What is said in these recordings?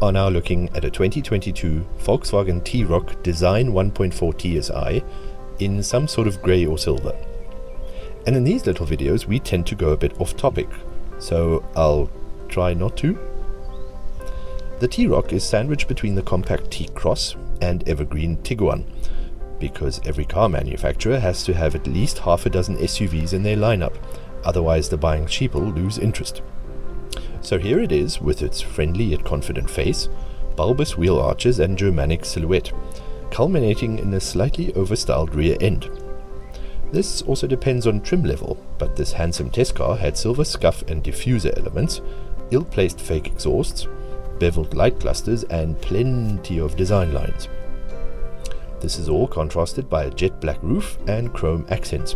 are now looking at a 2022 Volkswagen T-Roc Design 1.4 TSI in some sort of grey or silver. And in these little videos we tend to go a bit off topic, so I'll try not to. The T-Roc is sandwiched between the compact T-Cross and evergreen Tiguan, because every car manufacturer has to have at least half a dozen SUVs in their lineup, otherwise the buying sheeple lose interest. So here it is, with its friendly yet confident face, bulbous wheel arches and Germanic silhouette, culminating in a slightly overstyled rear end. This also depends on trim level, but this handsome test car had silver scuff and diffuser elements, ill-placed fake exhausts, beveled light clusters and plenty of design lines. This is all contrasted by a jet black roof and chrome accents,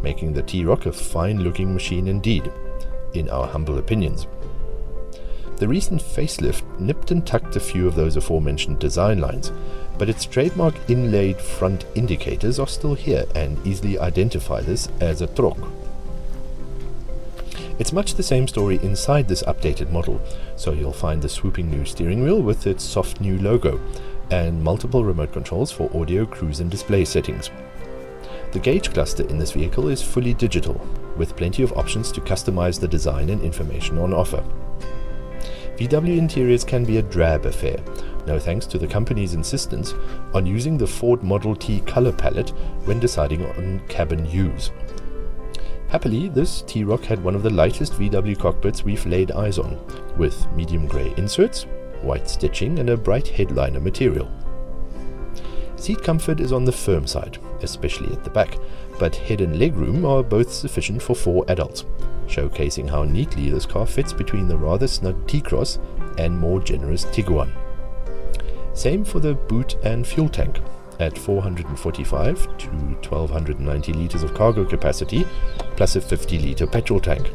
making the T-Roc a fine-looking machine indeed, in our humble opinions. The recent facelift nipped and tucked a few of those aforementioned design lines, but its trademark inlaid front indicators are still here and easily identify this as a Troc. It's much the same story inside this updated model, so you'll find the swooping new steering wheel with its soft new logo, and multiple remote controls for audio, cruise and display settings. The gauge cluster in this vehicle is fully digital, with plenty of options to customize the design and information on offer. VW interiors can be a drab affair, no thanks to the company's insistence on using the Ford Model T color palette when deciding on cabin hues. Happily, this T-Roc had one of the lightest VW cockpits we've laid eyes on, with medium grey inserts, white stitching and a bright headliner material. Seat comfort is on the firm side, especially at the back, but head and legroom are both sufficient for 4 adults, showcasing how neatly this car fits between the rather snug T-Cross and more generous Tiguan. Same for the boot and fuel tank, at 445 to 1290 litres of cargo capacity, plus a 50-litre petrol tank.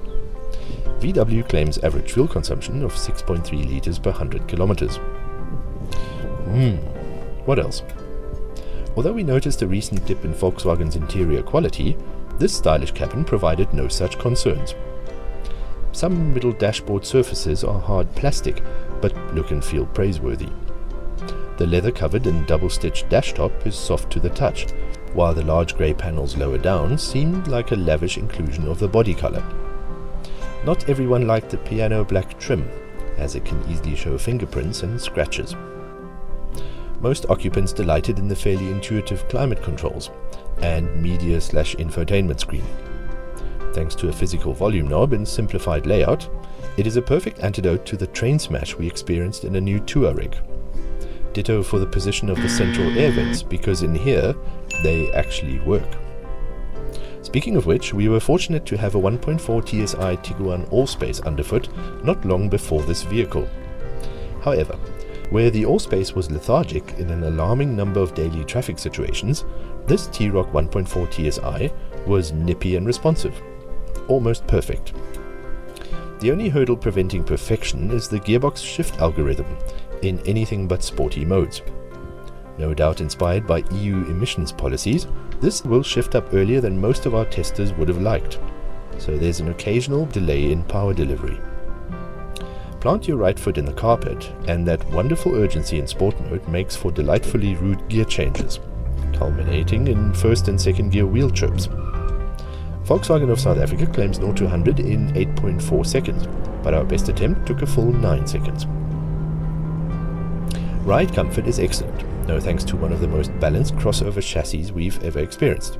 VW claims average fuel consumption of 6.3 litres per 100 kilometers. What else? Although we noticed a recent dip in Volkswagen's interior quality, this stylish cabin provided no such concerns. Some middle dashboard surfaces are hard plastic, but look and feel praiseworthy. The leather-covered and double-stitched dashtop is soft to the touch, while the large grey panels lower down seemed like a lavish inclusion of the body colour. Not everyone liked the piano black trim, as it can easily show fingerprints and scratches. Most occupants delighted in the fairly intuitive climate controls and media/infotainment screen. Thanks to a physical volume knob and simplified layout, it is a perfect antidote to the train smash we experienced in a new Touareg. Ditto for the position of the central air vents, because in here they actually work. Speaking of which, we were fortunate to have a 1.4 TSI Tiguan Allspace underfoot not long before this vehicle. However, where the Allspace was lethargic in an alarming number of daily traffic situations, this T-Roc 1.4 TSI was nippy and responsive. Almost perfect. The only hurdle preventing perfection is the gearbox shift algorithm in anything but sporty modes. No doubt inspired by EU emissions policies, this will shift up earlier than most of our testers would have liked, so there's an occasional delay in power delivery. Plant your right foot in the carpet, and that wonderful urgency in sport mode makes for delightfully rude gear changes, culminating in first and second gear wheel chirps. Volkswagen of South Africa claims 0 to 100 in 8.4 seconds, but our best attempt took a full 9 seconds. Ride comfort is excellent, no thanks to one of the most balanced crossover chassis we've ever experienced.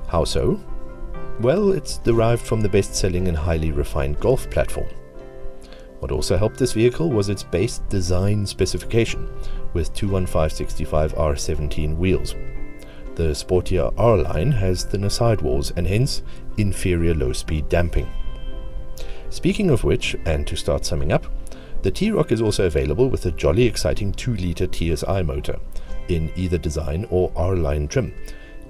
How so? Well, it's derived from the best-selling and highly refined Golf platform. What also helped this vehicle was its base design specification, with 215/65 R17 wheels. The sportier R-line has thinner sidewalls and hence inferior low-speed damping. Speaking of which, and to start summing up, the T-Roc is also available with a jolly exciting 2-litre TSI motor, in either design or R-line trim,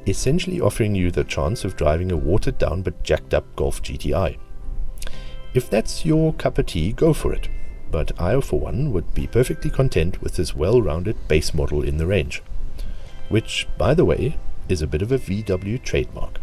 essentially offering you the chance of driving a watered-down but jacked-up Golf GTI. If that's your cup of tea, go for it, but I, for one, would be perfectly content with this well-rounded base model in the range, which, by the way, is a bit of a VW trademark.